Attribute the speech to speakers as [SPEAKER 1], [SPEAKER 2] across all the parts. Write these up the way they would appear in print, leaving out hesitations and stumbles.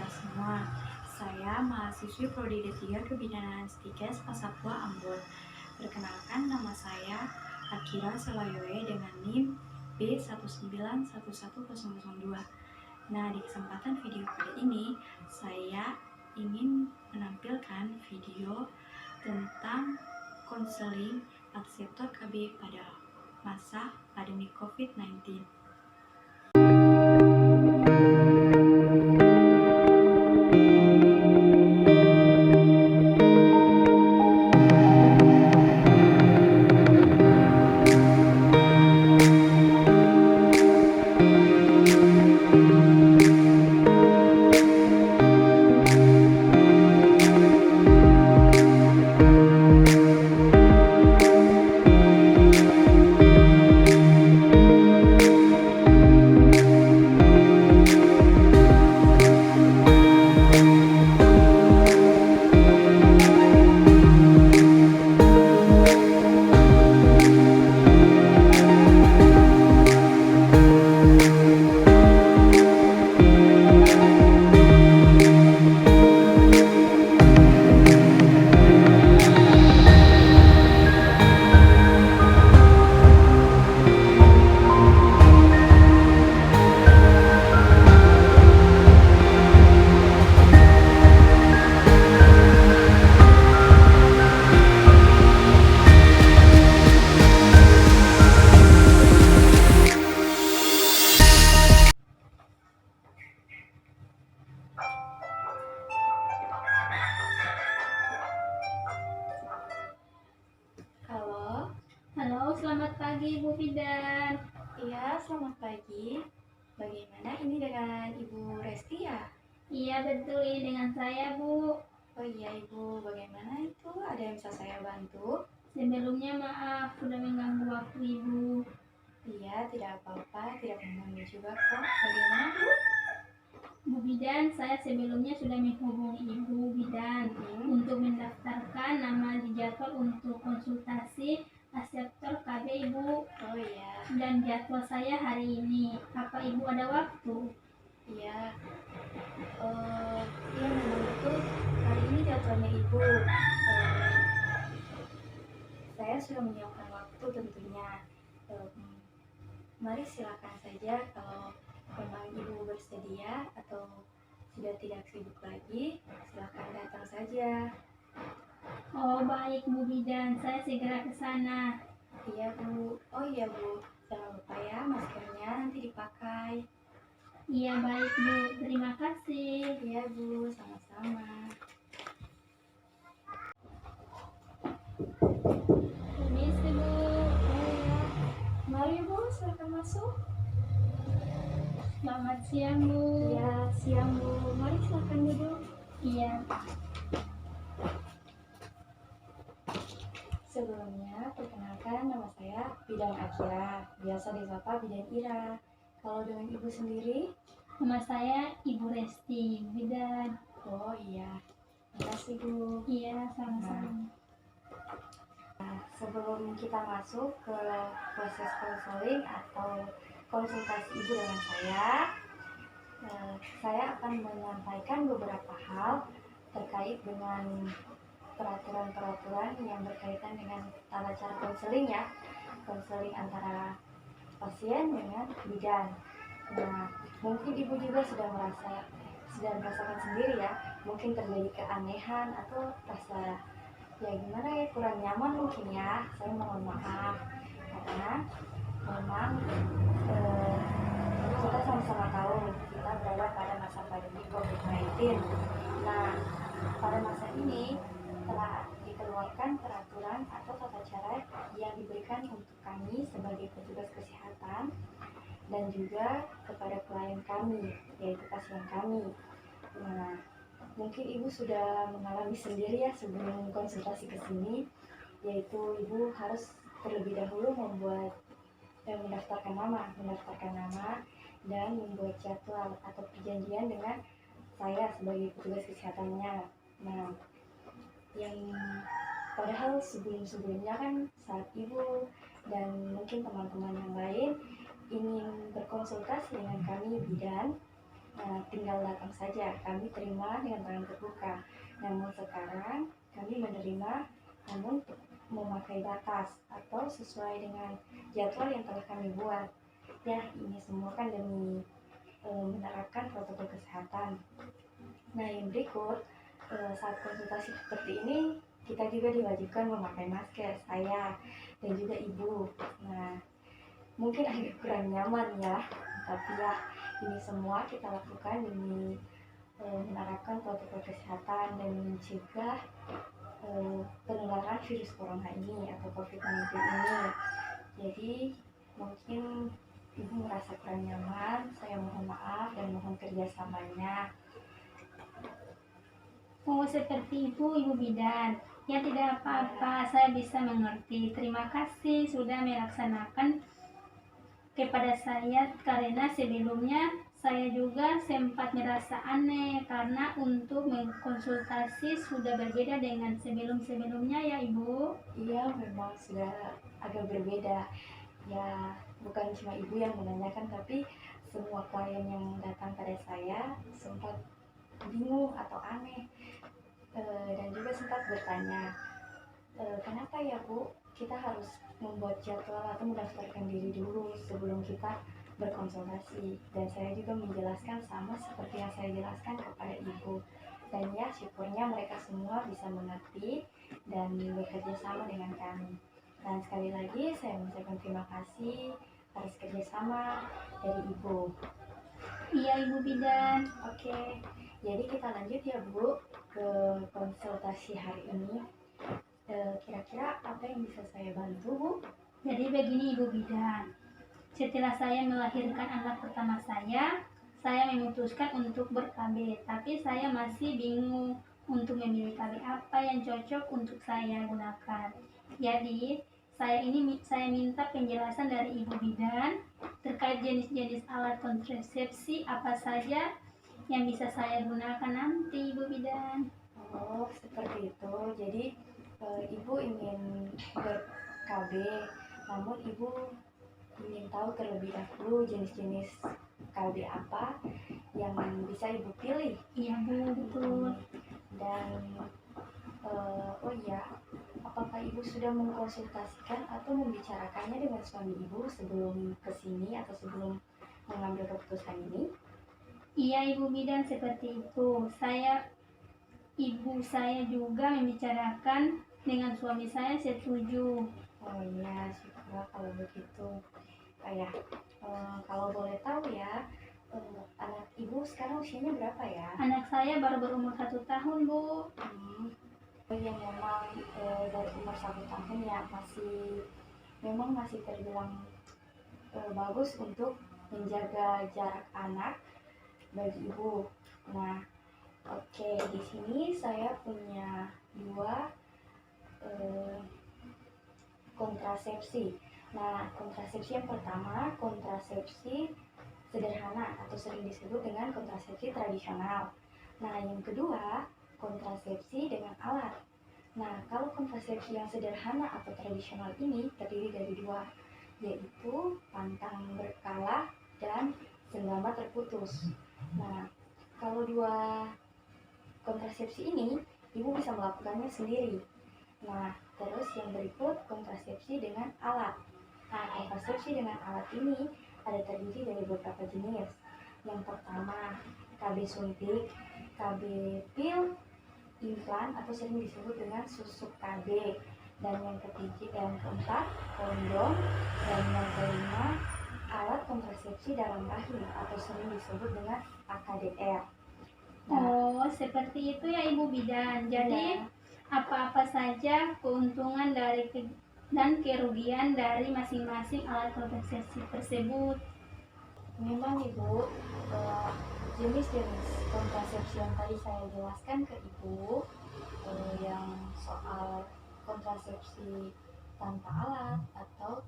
[SPEAKER 1] kita semua. Saya mahasiswi Prodi D3 Kebidanan Stikes Pasapua Ambon. Perkenalkan, nama saya Akira Selayoe dengan NIM B1911002. Nah, di kesempatan video kali ini saya ingin menampilkan video tentang konseling akseptor KB pada masa pandemi COVID-19.
[SPEAKER 2] Halo, selamat pagi Bu Fidan.
[SPEAKER 1] Iya, selamat pagi. Bagaimana ini dengan Ibu Resti ya?
[SPEAKER 2] Iya betul, ini dengan saya Bu.
[SPEAKER 1] Oh iya Ibu, bagaimana itu? Ada yang bisa saya bantu?
[SPEAKER 2] Sebelumnya maaf sudah mengganggu waktu Ibu.
[SPEAKER 1] Iya, tidak apa-apa, tidak mengganggu juga kok. Bagaimana Bu?
[SPEAKER 2] Bu Bidan, saya sebelumnya sudah menghubungi Ibu Bidan untuk mendaftarkan nama di jadwal untuk konsultasi akseptor KB Ibu.
[SPEAKER 1] Oh iya.
[SPEAKER 2] Dan jadwal saya hari ini. Apa Ibu ada waktu?
[SPEAKER 1] Iya. Iya memang betul. Hari ini jadwalnya Ibu. Saya sudah menyiapkan waktu tentunya. Mari silakan saja kalau memang Ibu bersedia atau sudah tidak sibuk lagi, silakan datang saja.
[SPEAKER 2] Oh baik Bu Bidan, saya segera ke sana.
[SPEAKER 1] Iya Bu. Oh iya Bu, jangan lupa ya maskernya nanti dipakai.
[SPEAKER 2] Iya baik Bu, terima kasih.
[SPEAKER 1] Iya Bu, sama-sama.
[SPEAKER 2] Permisi Bu.
[SPEAKER 1] Mari Bu, silakan masuk.
[SPEAKER 2] Selamat siang Bu.
[SPEAKER 1] Iya, siang Bu. Mari silakan duduk.
[SPEAKER 2] Iya.
[SPEAKER 1] Sebelumnya, perkenalkan nama saya Bidan Akira, biasa disapa Bidan Ira. Kalau dengan Ibu sendiri?
[SPEAKER 2] Nama saya Ibu Resti Bidan.
[SPEAKER 1] Oh iya, makasih Bu.
[SPEAKER 2] Iya, sama-sama.
[SPEAKER 1] Nah, sebelum kita masuk ke proses konseling atau konsultasi Ibu dengan saya akan menyampaikan beberapa hal terkait dengan peraturan-peraturan yang berkaitan dengan tata cara konseling ya, konseling antara pasien dengan bidan. Nah, mungkin Ibu juga sudah merasakan sendiri ya, mungkin terjadi keanehan atau rasa ya gimana ya, kurang nyaman mungkin ya. Saya mohon maaf karena memang kita sama-sama tahu kita berada pada masa pandemi COVID-19. Nah, pada masa ini telah dikeluarkan peraturan atau tata cara yang diberikan untuk kami sebagai petugas kesehatan dan juga kepada klien kami, yaitu pasien kami. Nah, mungkin Ibu sudah mengalami sendiri ya sebelum konsultasi ke sini, yaitu Ibu harus terlebih dahulu mendaftarkan nama dan membuat jadwal atau perjanjian dengan saya sebagai petugas kesehatannya. Nah, yang padahal sebelumnya kan saat Ibu dan mungkin teman-teman yang lain ingin berkonsultasi dengan kami bidan, Nah, tinggal datang saja, kami terima dengan tangan terbuka. Namun sekarang kami menerima, namun memakai batas atau sesuai dengan jadwal yang telah kami buat. Ya, ini semua kan demi menerapkan protokol kesehatan. Nah, yang berikut, saat konsultasi seperti ini, kita juga diwajibkan memakai masker, saya dan juga ibu. Nah, mungkin agak kurang nyaman ya, tapi ya ini semua kita lakukan demi menerapkan protokol kesehatan dan mencegah penularan virus corona ini atau COVID-19 ini. Jadi mungkin ibu merasa kurang nyaman, saya mohon maaf dan mohon kerjasamanya.
[SPEAKER 2] Oh, seperti itu Ibu Bidan. Ya, tidak apa-apa, saya bisa mengerti. Terima kasih sudah melaksanakan kepada saya, karena sebelumnya saya juga sempat merasa aneh karena untuk mengkonsultasi sudah berbeda dengan sebelum-sebelumnya ya Ibu.
[SPEAKER 1] Iya, memang sudah agak berbeda. Ya, bukan cuma ibu yang menanyakan, tapi semua klien yang datang pada saya sempat bingung atau aneh. Dan juga sempat bertanya, kenapa ya Bu, kita harus membuat jadwal atau mendaftarkan diri dulu sebelum kita berkonsultasi. Dan saya juga menjelaskan sama seperti yang saya jelaskan kepada ibu. Dan ya, syukurnya mereka semua bisa mengerti dan bekerja sama dengan kami. Dan sekali lagi saya mengucapkan terima kasih atas kerjasama dari ibu.
[SPEAKER 2] Iya Ibu Bidan.
[SPEAKER 1] Oke, jadi kita lanjut ya Bu ke konsultasi hari ini. Kira-kira apa yang bisa saya bantu Bu?
[SPEAKER 2] Jadi begini Ibu Bidan. Setelah saya melahirkan anak pertama saya memutuskan untuk ber-KB, tapi saya masih bingung untuk memilih KB apa yang cocok untuk saya gunakan. Jadi, saya minta penjelasan dari Ibu Bidan terkait jenis-jenis alat kontrasepsi apa saja yang bisa saya gunakan nanti, Ibu Bidan.
[SPEAKER 1] Oh, seperti itu. Jadi, Ibu ingin ber-KB, namun Ibu ingin tahu terlebih dahulu jenis-jenis KB apa yang bisa Ibu pilih.
[SPEAKER 2] Iya Bu, betul.
[SPEAKER 1] Dan oh iya, apakah Ibu sudah mengkonsultasikan atau membicarakannya dengan suami Ibu sebelum kesini atau sebelum mengambil keputusan ini?
[SPEAKER 2] Iya Ibu Bidan, seperti itu. Ibu saya juga membicarakan dengan suami saya, setuju.
[SPEAKER 1] Oh iya, syukurlah kalau begitu. Ya, kalau boleh tahu ya, anak Ibu sekarang usianya berapa ya?
[SPEAKER 2] Anak saya baru berumur 1 tahun, Bu.
[SPEAKER 1] Yang memang dari umur 1 tahun ya memang masih terbilang bagus untuk menjaga jarak anak bagi ibu. Nah, oke, di sini saya punya dua kontrasepsi. Nah, kontrasepsi yang pertama, kontrasepsi sederhana atau sering disebut dengan kontrasepsi tradisional. Nah, yang kedua, kontrasepsi dengan alat. Nah, kalau kontrasepsi yang sederhana atau tradisional ini terdiri dari dua, yaitu pantang berkala dan senggama terputus. Nah, kalau dua kontrasepsi ini, ibu bisa melakukannya sendiri. Nah, terus yang berikut kontrasepsi dengan alat. Nah, kontrasepsi dengan alat ini ada terdiri dari beberapa jenis. Yang pertama, KB suntik, KB pil, implan atau sering disebut dengan susuk KB. Dan yang ketiga, yang keempat, kondom. Dan yang kelima, alat kontrasepsi dalam rahim atau sering disebut dengan AKDR.
[SPEAKER 2] Oh, seperti itu ya Ibu Bidan. Jadi, apa-apa saja keuntungan dan kerugian dari masing-masing alat kontrasepsi tersebut?
[SPEAKER 1] Memang Ibu, jenis-jenis kontrasepsi yang tadi saya jelaskan ke Ibu, yang soal kontrasepsi tanpa alat atau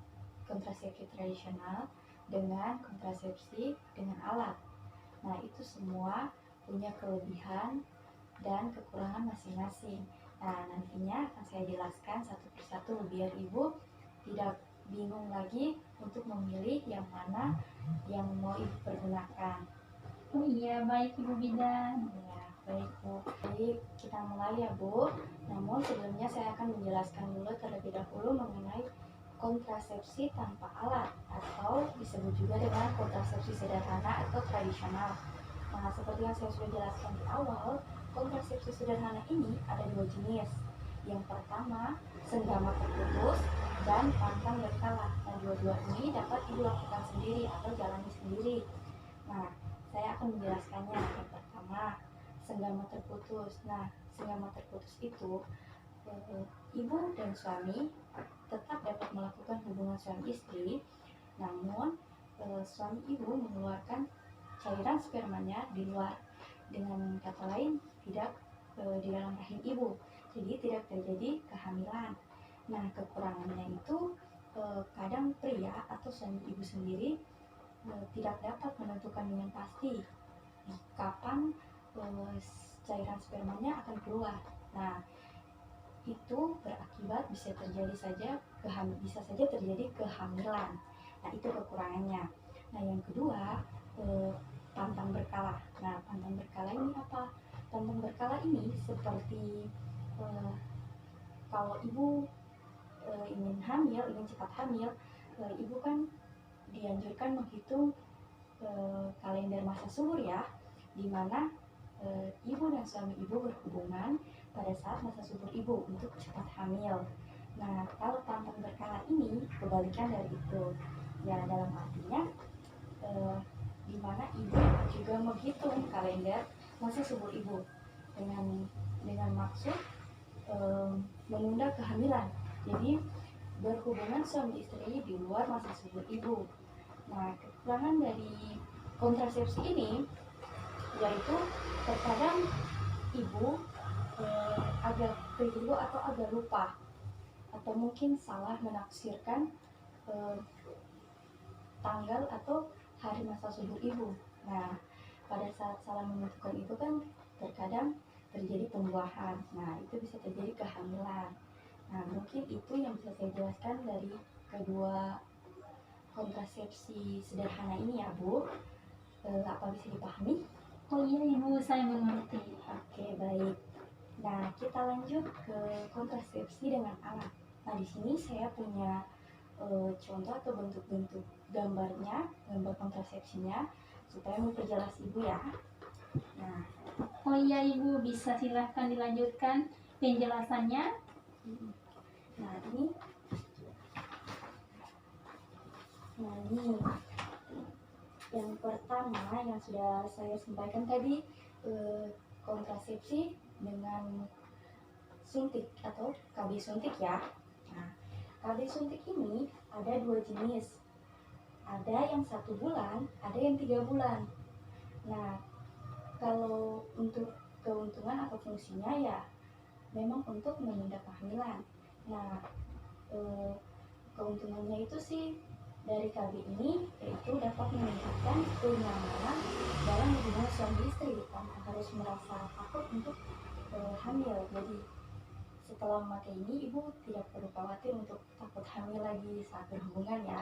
[SPEAKER 1] kontrasepsi tradisional dengan kontrasepsi dengan alat. Nah, itu semua punya kelebihan dan kekurangan masing-masing. Nah, nantinya akan saya jelaskan satu persatu biar Ibu tidak bingung lagi untuk memilih yang mana yang mau Ibu pergunakan.
[SPEAKER 2] Oh iya, baik Ibu Bidan.
[SPEAKER 1] Ya, baik Bu. Baik, kita mulai ya Bu. Namun sebelumnya saya akan menjelaskan dulu terlebih dahulu mengenai kontrasepsi tanpa alat atau disebut juga dengan kontrasepsi sederhana atau tradisional. Nah, seperti yang saya sudah jelaskan di awal, kontrasepsi sederhana ini ada dua jenis. Yang pertama, senggama terputus dan pantang berkala. Nah, dua-dua ini dapat Ibu lakukan sendiri atau jalani sendiri. Nah, saya akan menjelaskannya. Yang pertama, senggama terputus. Nah, senggama terputus itu ibu dan suami tetap dapat melakukan hubungan suami istri, namun suami ibu mengeluarkan cairan spermanya di luar. Dengan kata lain, tidak di dalam rahim ibu. Jadi tidak terjadi kehamilan. Nah, kekurangannya itu kadang pria atau suami ibu sendiri tidak dapat menentukan dengan pasti kapan cairan spermanya akan keluar. Nah, itu berakibat bisa saja terjadi kehamilan. Nah, itu kekurangannya. Nah, yang kedua, pantang berkala. Nah, pantang berkala ini apa? Pantang berkala ini seperti kalau ibu ingin cepat hamil, ibu kan dianjurkan menghitung kalender masa subur ya, di mana ibu dan suami ibu berhubungan pada saat masa subur ibu untuk cepat hamil. Nah, kalau pantang berkala ini kebalikan dari itu. Ya, dalam artinya di mana ibu juga menghitung kalender masa subur ibu dengan maksud menunda kehamilan. Jadi berhubungan suami istri di luar masa subur ibu. Nah, kekurangan dari kontrasepsi ini yaitu terkadang ibu agak keliru atau agak lupa atau mungkin salah menafsirkan tanggal atau hari masa subur ibu. Nah, pada saat salah menentukan itu kan terkadang terjadi pembuahan. Nah, itu bisa terjadi kehamilan. Nah, mungkin itu yang bisa saya jelaskan dari kedua kontrasepsi sederhana ini ya Bu. Apa bisa dipahami?
[SPEAKER 2] Oh iya Ibu, saya mengerti.
[SPEAKER 1] Oke, baik. Nah, kita lanjut ke kontrasepsi dengan alat. Nah, di sini saya punya contoh atau bentuk-bentuk gambar kontrasepsinya supaya memperjelas Ibu ya. Nah,
[SPEAKER 2] Oh iya Ibu, bisa silahkan dilanjutkan penjelasannya.
[SPEAKER 1] Nah, ini yang pertama yang sudah saya sampaikan tadi, kontrasepsi dengan suntik atau KB suntik ya. Nah, KB suntik ini ada dua jenis. Ada yang 1 bulan, ada yang 3 bulan. Nah, kalau untuk keuntungan atau fungsinya ya memang untuk menunda kehamilan. Nah, keuntungannya itu sih dari KB ini yaitu dapat meningkatkan kenyamanan dalam hubungan suami istri tanpa harus merasa takut untuk hamil. Jadi setelah memakai ini ibu tidak perlu khawatir untuk takut hamil lagi saat berhubungan ya.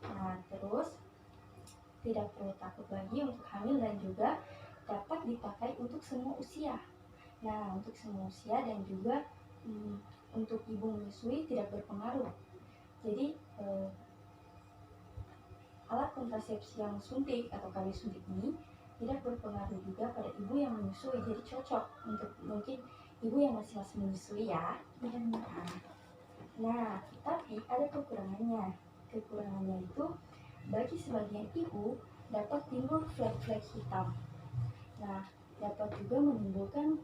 [SPEAKER 1] Nah, terus tidak perlu takut lagi untuk hamil dan juga dapat dipakai untuk semua usia. Nah, untuk semua usia dan juga untuk ibu menyusui tidak berpengaruh. Jadi alat kontrasepsi yang suntik atau KB suntik ini tidak berpengaruh juga pada ibu yang menyusui, jadi cocok untuk mungkin ibu yang masih menyusui ya. Nah, tapi ada kekurangannya. Kekurangannya itu bagi sebagian ibu dapat timbul flek-flek hitam. Nah, dapat juga menimbulkan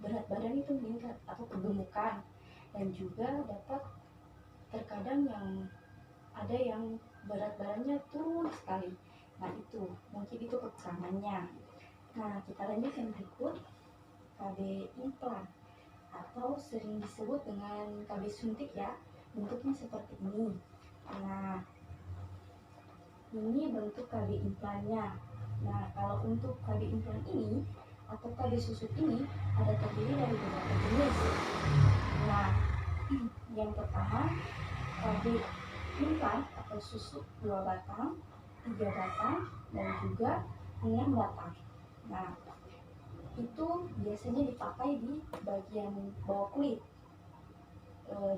[SPEAKER 1] berat badan itu meningkat atau kegemukan, dan juga dapat terkadang ada yang berat badannya turun sekali. Nah, itu mungkin itu kekurangannya. Nah, kita lanjut yang berikut, KB implan atau sering disebut dengan KB suntik ya. Bentuknya seperti ini. Nah, ini bentuk KB implannya. Nah, kalau untuk KB implan ini atau KB susut ini ada terdiri dari beberapa jenis. Nah, yang pertama KB implan atau susut 2 batang, 3 batang, dan juga 6 batang. Nah, itu biasanya dipakai di bagian bawah kulit,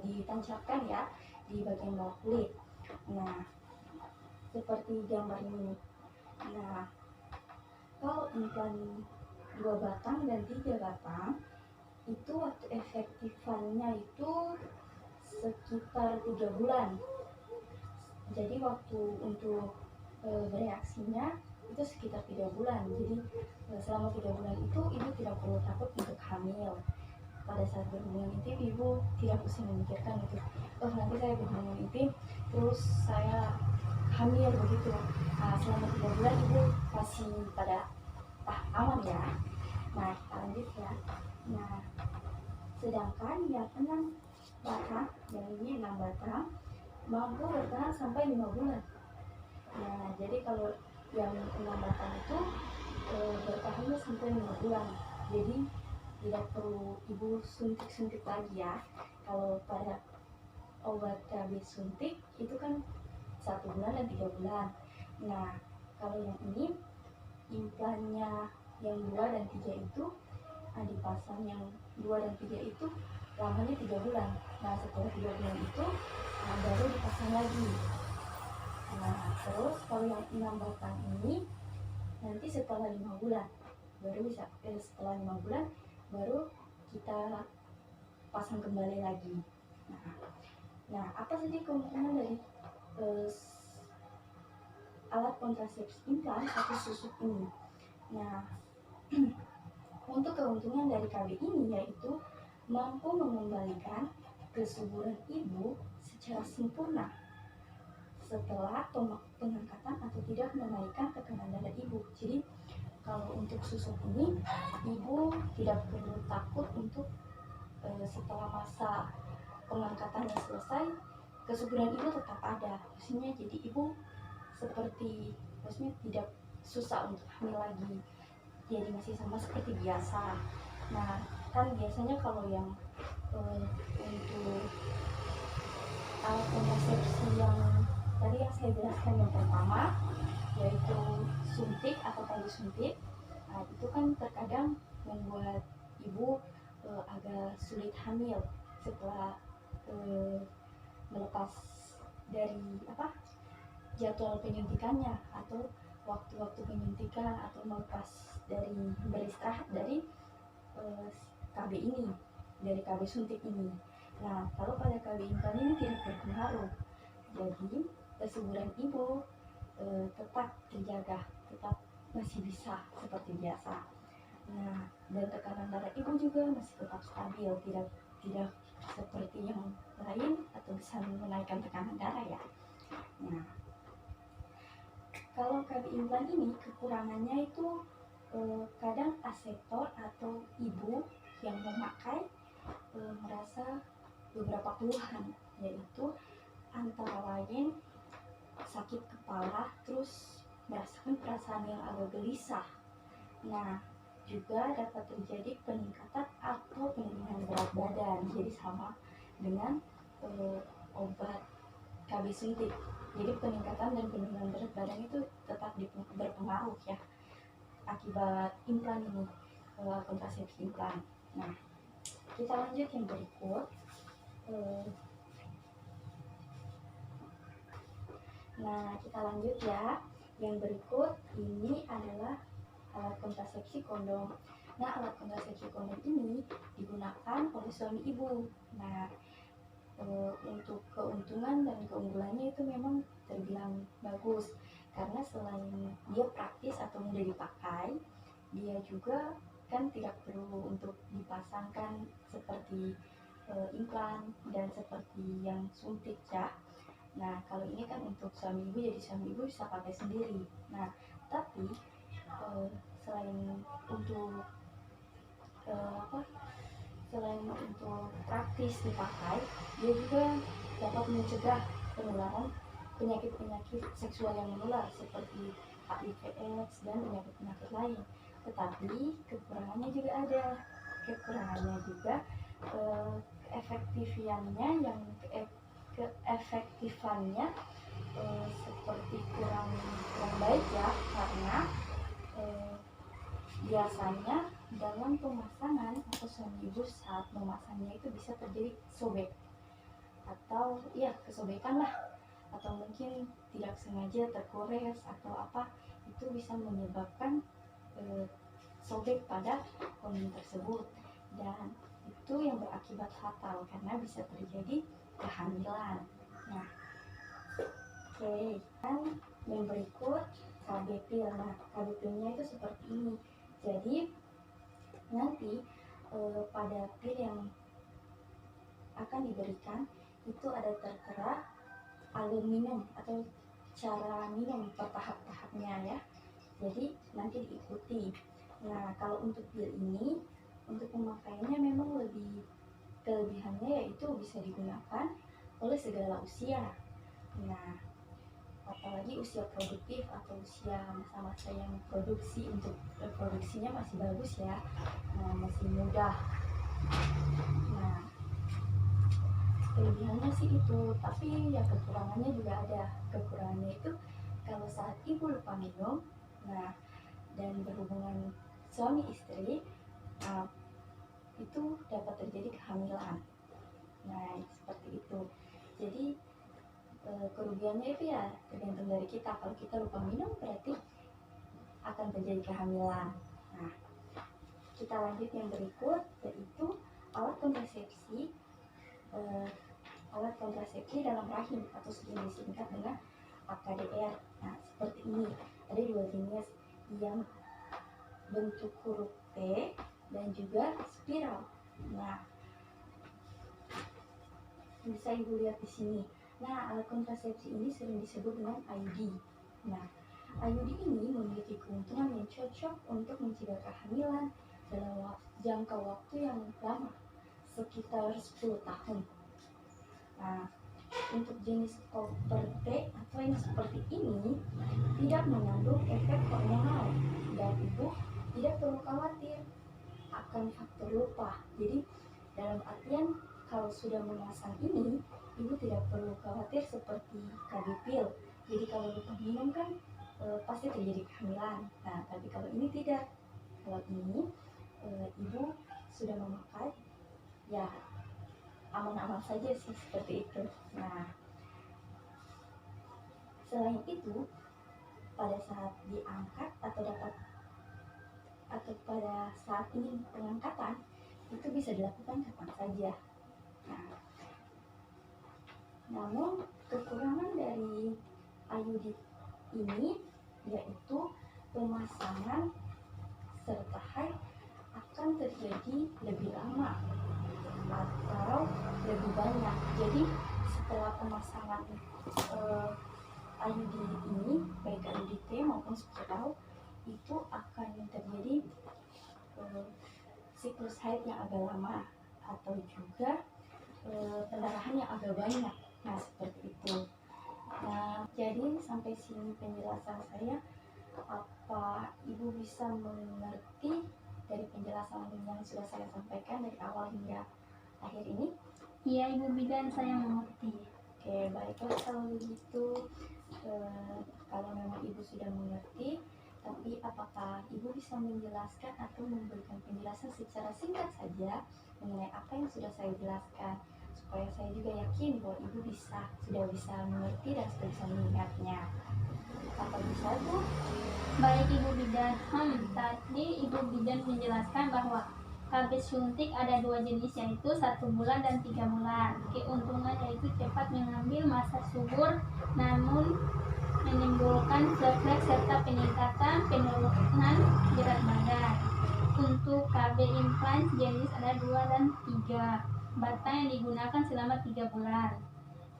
[SPEAKER 1] ditancapkan ya di bagian bawah kulit. Nah, seperti gambar ini. Nah, kalau implan 2 batang dan 3 batang itu waktu efektifannya itu sekitar 3 bulan. Jadi waktu untuk bereaksinya itu sekitar 3 bulan. Jadi selama 3 bulan itu ibu tidak perlu takut untuk hamil. Pada saat berhubungan intim ibu tidak pusing memikirkan itu, oh nanti saya berhubungan intim terus saya hamil begitu. Nah, selama 3 bulan ibu kasih pada aman ya. Nah, kita lanjut ya. Nah, sedangkan yang 6 batang, yang ini 6 batang mampu bertahan sampai 5 bulan. Nah, jadi kalau yang 6 batang itu bertahannya sampai 5 bulan. Jadi tidak perlu ibu suntik-suntik lagi ya. Kalau pada obat KB suntik itu kan 1 bulan dan 3 bulan. Nah, kalau yang ini implannya yang 2 dan 3 itu dipasang, yang 2 dan 3 itu lamanya 3 bulan. Nah, setelah 3 bulan itu baru dipasang lagi. Nah, terus kalau yang 6 batang ini nanti setelah 5 bulan baru bisa, setelah 5 bulan baru kita pasang kembali lagi. Nah, apa saja keuntungan dari alat kontrasepsi implan atau susuk ini? Nah, untuk keuntungan dari KB ini yaitu mampu mengembalikan kesuburan ibu secara sempurna setelah pengangkatan atau tidak menaikkan tekanan darah ibu. Jadi kalau untuk susuk ini ibu tidak perlu takut untuk setelah masa pengangkatannya selesai kesuburan ibu tetap ada. Maksudnya jadi ibu maksudnya tidak susah untuk hamil lagi, jadi masih sama seperti biasa. Nah, kan biasanya kalau yang untuk alat kontrasepsi yang tadi yang saya jelaskan yang pertama yaitu suntik atau tali suntik, nah, itu kan terkadang membuat ibu agak sulit hamil setelah melepas dari jadwal penyuntikannya atau waktu-waktu penyuntikan atau melepas dari beristirahat dari KB ini, dari KB suntik ini. Nah, kalau pada KB implan ini tidak berpengaruh, jadi kesuburan ibu tetap terjaga, tetap masih bisa seperti biasa. Nah, dan tekanan darah ibu juga masih tetap stabil, tidak seperti yang lain atau bisa menaikkan tekanan darah ya. Nah, kalau KB implan ini kekurangannya itu kadang aseptor atau ibu yang memakai merasa beberapa keluhan, yaitu antara lain sakit kepala, terus merasakan perasaan yang agak gelisah. Nah, juga dapat terjadi peningkatan atau penurunan berat badan, jadi sama dengan obat KB suntik. Jadi peningkatan dan penurunan berat badan itu tetap berpengaruh ya akibat implan ini, kontrasepsi implan. Nah, kita lanjut yang berikut. Nah, kita lanjut ya. Yang berikut ini adalah alat kontrasepsi kondom. Nah, alat kontrasepsi kondom ini digunakan oleh suami ibu. Nah, untuk keuntungan dan keunggulannya itu memang terbilang bagus, karena selain dia praktis atau mudah dipakai, dia juga kan tidak perlu untuk dipasangkan seperti implan dan seperti yang suntik ya. Nah, kalau ini kan untuk suami ibu, jadi suami ibu bisa pakai sendiri. Nah, tapi selain untuk selain untuk praktis dipakai, dia juga dapat mencegah penularan penyakit-penyakit seksual yang menular seperti HIV/AIDS dan penyakit-penyakit lain. Tetapi kekurangannya juga ada. Kekurangannya juga keefektifannya seperti kurang baik ya, karena biasanya dalam pemasangan atau suami ibu saat memasangnya itu bisa terjadi sobek atau ya kesobekan lah, atau mungkin tidak sengaja tergores atau apa, itu bisa menyebabkan sobek pada kondom tersebut, dan itu yang berakibat fatal karena bisa terjadi kehamilan. Nah, oke, kan yang berikut KB pil. Nah, KB pilnya itu seperti ini. Jadi nanti pada pil yang akan diberikan itu ada tertera alur minum atau cara minum bertahap-tahapnya ya. Jadi nanti diikuti. Nah, kalau untuk pil ini, untuk pemakaiannya memang lebih kelebihannya yaitu bisa digunakan oleh segala usia. Nah, apalagi usia produktif atau usia masa-masa yang produksi, untuk produksinya masih bagus ya, masih mudah. Nah, kelebihannya sih itu, tapi ya kekurangannya juga ada. Kekurangannya itu kalau saat ibu lupa minum, nah, dan berhubungan suami istri, itu dapat terjadi kehamilan. Nah, seperti itu. Jadi kerugiannya itu ya tergantung dari kita. Kalau kita lupa minum berarti akan terjadi kehamilan. Nah, kita lanjut yang berikut, yaitu alat kontrasepsi. Alat kontrasepsi dalam rahim atau sering disingkat dengan AKDR. Nah, seperti ini. Ada dua jenis, yang bentuk huruf T dan juga spiral. Nah, bisa ibu lihat di sini. Nah, alat kontrasepsi ini sering disebut dengan IUD. Nah, IUD ini memiliki keuntungan yang cocok untuk mencegah kehamilan dalam jangka waktu yang lama, sekitar 10 tahun. Nah, untuk jenis koper T atau yang seperti ini tidak mengandung efek hormonal dan ibu tidak perlu khawatir akan faktor lupa. Jadi dalam artian kalau sudah memasang ini, ibu tidak perlu khawatir seperti KB pil. Jadi kalau lupa minum kan pasti terjadi kehamilan. Nah, tapi kalau ini tidak. Kalau ini ibu sudah memakai, ya aman-aman saja sih, seperti itu. Nah, selain itu, pada saat diangkat atau pada saat ingin pengangkatan, itu bisa dilakukan kapan saja. Nah, namun kekurangan dari IUD ini yaitu pemasangan serta haid akan terjadi lebih lama atau lebih banyak. Jadi setelah pemasangan IUD ini, baik IUD T maupun spiral, itu akan terjadi siklus haid yang agak lama atau juga pendarahan yang agak banyak. Nah, seperti itu. Nah, jadi sampai sini penjelasan saya. Apa ibu bisa mengerti dari penjelasan yang sudah saya sampaikan dari awal hingga akhir ini?
[SPEAKER 2] Iya, Ibu Bidan, saya mengerti.
[SPEAKER 1] Oke, baiklah kalau begitu. Kalau memang ibu sudah mengerti, tapi apakah ibu bisa menjelaskan atau memberikan penjelasan secara singkat saja mengenai apa yang sudah saya jelaskan, supaya saya juga yakin bahwa ibu sudah bisa mengerti dan sudah bisa mengingatnya. Apa bisa, Bu?
[SPEAKER 2] Baik, Ibu Bidan. Tadi Ibu Bidan menjelaskan bahwa KB suntik ada dua jenis, yaitu 1 bulan dan 3 bulan. Keuntungan yaitu cepat mengambil masa subur, namun menimbulkan refleks serta peningkatan penurunan berat badan. Untuk KB implan jenis ada 2 dan 3 batang yang digunakan selama 3 bulan.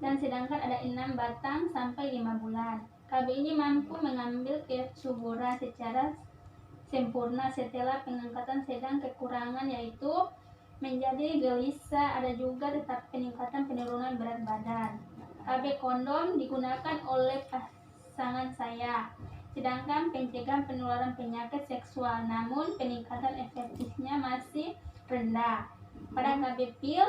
[SPEAKER 2] Dan sedangkan ada 6 batang sampai 5 bulan. KB ini mampu mengambil kesuburan secara sempurna setelah pengangkatan, sedang kekurangan yaitu menjadi gelisah, ada juga tetap peningkatan penurunan berat badan. KB kondom digunakan oleh pasangan saya, sedangkan pencegahan penularan penyakit seksual, namun peningkatan efektifnya masih rendah. Pada KB pil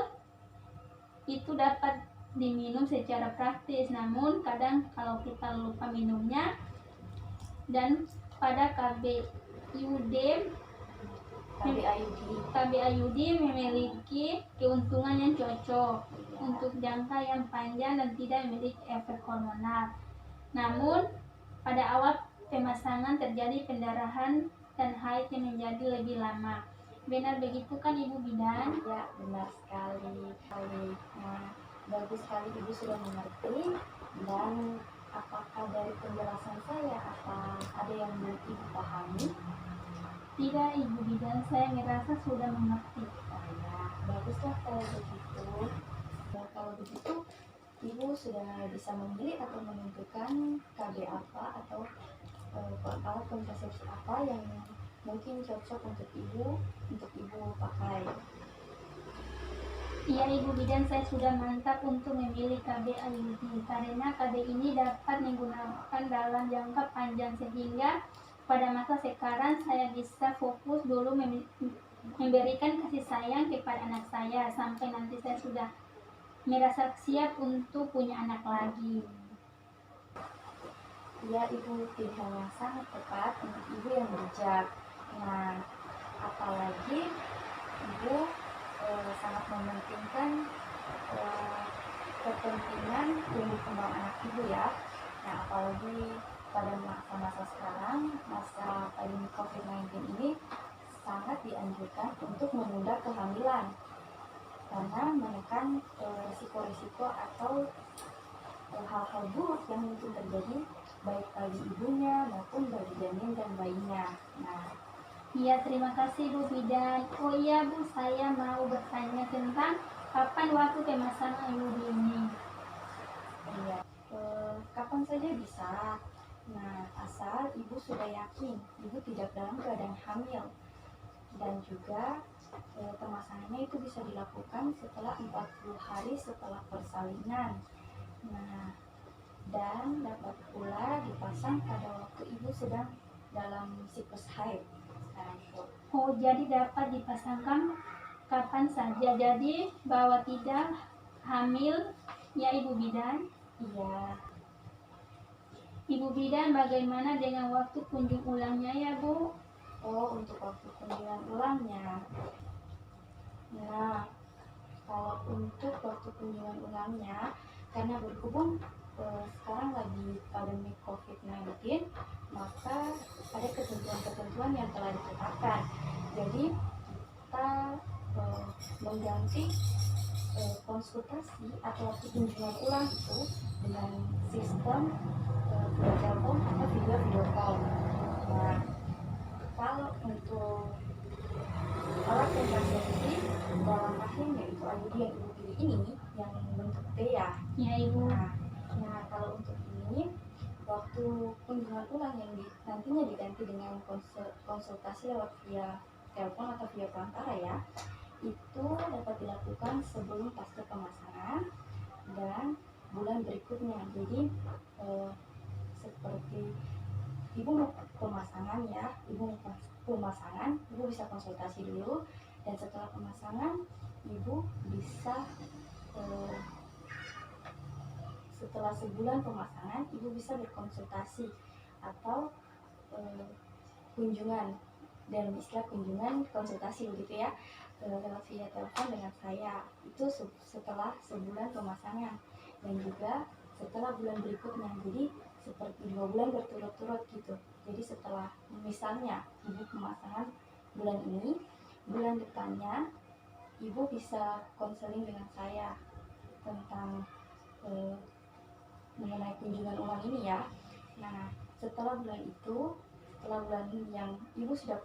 [SPEAKER 2] itu dapat diminum secara praktis, namun kadang kalau kita lupa minumnya. Dan pada KB KBAIUD memiliki keuntungan yang cocok untuk jangka yang panjang dan tidak memiliki efek hormonal. Namun, pada awal pemasangan terjadi pendarahan dan haid yang menjadi lebih lama. Benar begitu kan Ibu Bidan?
[SPEAKER 1] Ya, benar sekali. Nah, bagus sekali Ibu sudah mengerti. Dan apakah dari penjelasan saya ada yang belum Ibu pahami?
[SPEAKER 2] Tidak Ibu Bidan, saya merasa sudah mengerti.
[SPEAKER 1] Ya, baguslah kalau begitu. Dan kalau begitu, Ibu sudah bisa memilih atau menentukan KB apa atau alat kontrasepsi apa yang mungkin cocok untuk Ibu pakai.
[SPEAKER 2] Iya Ibu Bidan, saya sudah mantap untuk memilih KBAIUD karena KB ini dapat menggunakan dalam jangka panjang sehingga pada masa sekarang saya bisa fokus dulu memberikan kasih sayang kepada anak saya sampai nanti saya sudah merasa siap untuk punya anak lagi.
[SPEAKER 1] Ya, Ibu, pilihan yang sangat tepat untuk Ibu yang bijak. Nah, apalagi Ibu sangat mementingkan kepentingan tumbuh kembang anak Ibu ya. Nah, apalagi pada masa-masa sekarang, masa pandemi COVID-19 ini sangat dianjurkan untuk menunda kehamilan karena menekan risiko-risiko atau hal-hal buruk yang mungkin terjadi baik bagi ibunya maupun bagi janin dan bayinya. Nah,
[SPEAKER 2] iya, terima kasih Bu Bidan. Oh iya Bu, saya mau bertanya tentang kapan waktu pemasangan IUD ini.
[SPEAKER 1] Iya, kapan saja bisa. Nah, asal Ibu sudah yakin Ibu tidak dalam keadaan hamil. Dan juga pemasangannya itu bisa dilakukan setelah 40 hari setelah persalinan. Nah, dan dapat pula dipasang pada waktu Ibu sedang dalam siklus haid.
[SPEAKER 2] Oh, jadi dapat dipasangkan kapan saja, jadi bahwa tidak hamil ya Ibu Bidan?
[SPEAKER 1] Iya.
[SPEAKER 2] Ibu Bidan, bagaimana dengan waktu kunjung ulangnya ya Bu?
[SPEAKER 1] Oh, untuk waktu kunjungan ulangnya. Nah, kalau untuk waktu kunjungan ulangnya, karena berhubung sekarang lagi pandemi COVID-19, maka ada ketentuan-ketentuan yang telah ditetapkan. Jadi kita mengganti konsultasi atau waktu kunjungan ulang itu dengan sistem via telepon atau video call. Nah, kalau untuk alat kontrasepsi dalam rahim yaitu IUD yang Ibu pilih ini yang bentuk T ya.
[SPEAKER 2] Ya Ibu.
[SPEAKER 1] Nah, kalau untuk ini waktu kunjungan ulang yang nantinya diganti dengan konsultasi lewat via telepon atau via perantara ya, itu dapat dilakukan sebelum pasca pemasangan dan bulan berikutnya. Jadi seperti Ibu mau pemasangan ya, Ibu bisa konsultasi dulu, dan setelah pemasangan Ibu bisa setelah sebulan pemasangan Ibu bisa berkonsultasi atau kunjungan, dan istilah kunjungan konsultasi begitu ya, lewat via telepon dengan saya itu setelah sebulan pemasangan dan juga setelah bulan berikutnya. Jadi seperti 2 bulan berturut-turut gitu. Jadi setelah misalnya Ibu pemasangan bulan ini, bulan depannya Ibu bisa konseling dengan saya tentang mengenai kunjungan ulang ini ya. Nah, setelah bulan yang Ibu sudah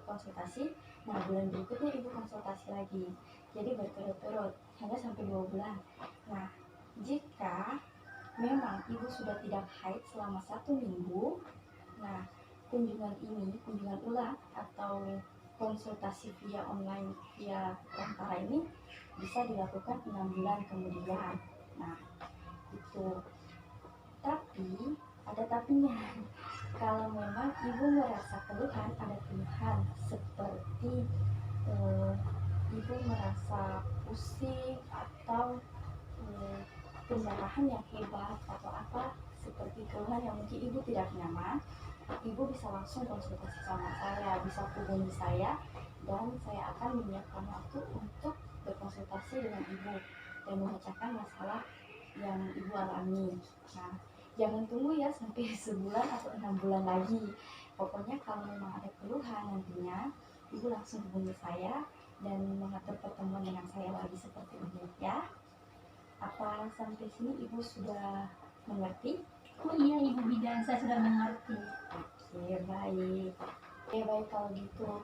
[SPEAKER 1] konsultasi, nah bulan berikutnya Ibu konsultasi lagi. Jadi berturut-turut hanya sampai 2 bulan. Nah, jika memang Ibu sudah tidak haid selama 1 minggu, nah kunjungan ulang atau konsultasi via online via perantara ini bisa dilakukan 6 bulan kemudian. Nah, itu. Tapi ada tapinya. Kalau memang Ibu merasa keluhan, ada keluhan seperti Ibu merasa pusing atau pendarahan yang hebat atau apa, seperti keluhan yang mungkin Ibu tidak nyaman, Ibu bisa langsung konsultasi sama saya, bisa hubungi saya, dan saya akan menyiapkan waktu untuk berkonsultasi dengan ibu dan memecahkan masalah yang ibu alami. Nah, jangan tunggu ya sampai sebulan atau 6 bulan lagi. Pokoknya kalau memang ada keluhan nantinya, ibu langsung hubungi saya dan mengatur pertemuan dengan saya lagi seperti ini ya. Apa sampai sini ibu sudah mengerti?
[SPEAKER 2] Oh iya Ibu Bidan, saya sudah mengerti.
[SPEAKER 1] Oke, baik. Oke, baik kalau gitu.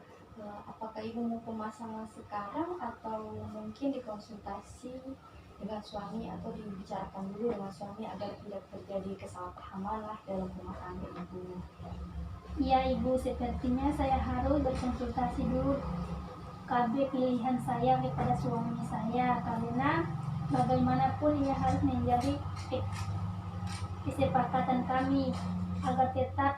[SPEAKER 1] Apakah ibu mau pemasangan sekarang atau mungkin dikonsultasi dengan suami atau dibicarakan dulu dengan suami agar tidak terjadi kesalahpahaman lah dalam rumah tangga ibu?
[SPEAKER 2] Iya Ibu, sepertinya saya harus berkonsultasi dulu KB pilihan saya kepada suami saya, karena bagaimanapun ia harus menjadi kesepakatan kami agar tetap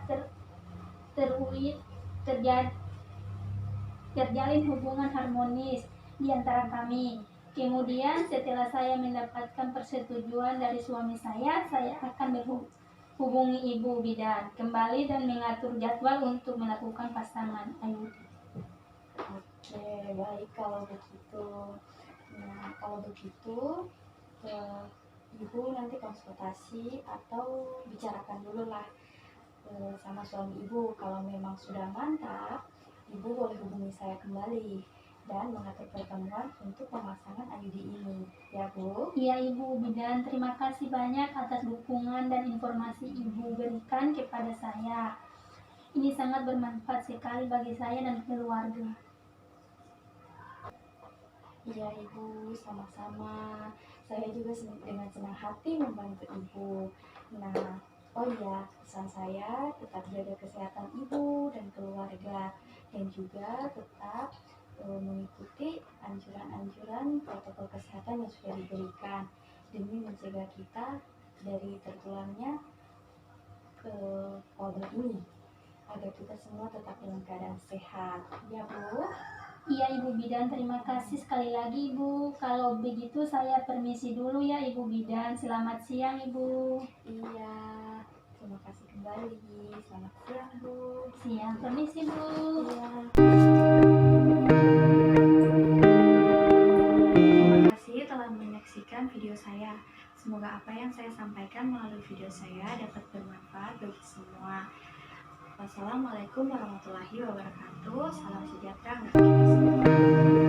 [SPEAKER 2] terjalin hubungan harmonis di antara kami. Kemudian setelah saya mendapatkan persetujuan dari suami saya akan berhubungi Ibu Bidan kembali dan mengatur jadwal untuk melakukan pasangan IUD.
[SPEAKER 1] Oke, baik kalau begitu. Nah, kalau begitu, ibu nanti konsultasi atau bicarakan dulu lah sama suami ibu. Kalau memang sudah mantap, ibu boleh hubungi saya kembali dan mengatur pertemuan untuk pemasangan IUD ini, ya Bu.
[SPEAKER 2] Iya Ibu Bidan, terima kasih banyak atas dukungan dan informasi Ibu berikan kepada saya. Ini sangat bermanfaat sekali bagi saya dan keluarga.
[SPEAKER 1] Iya Ibu, sama-sama. Saya juga dengan senang hati membantu Ibu. Nah, oh iya, pesan saya tetap jaga kesehatan Ibu dan keluarga, dan juga tetap mengikuti anjuran-anjuran protokol kesehatan yang sudah diberikan demi mencegah kita dari tertularnya ke wabah ini, agar kita semua tetap dalam keadaan sehat. Ya Bu.
[SPEAKER 2] Iya Ibu Bidan, terima kasih sekali lagi Ibu. Kalau begitu saya permisi dulu ya Ibu Bidan. Selamat siang Ibu.
[SPEAKER 1] Iya, terima kasih kembali. Selamat siang Bu.
[SPEAKER 2] Siang, permisi Bu.
[SPEAKER 1] Iya. Terima kasih telah menyaksikan video saya. Semoga apa yang saya sampaikan melalui video saya dapat bermanfaat bagi semua. Wassalamualaikum warahmatullahi wabarakatuh. Salam sejahtera untuk kita semua.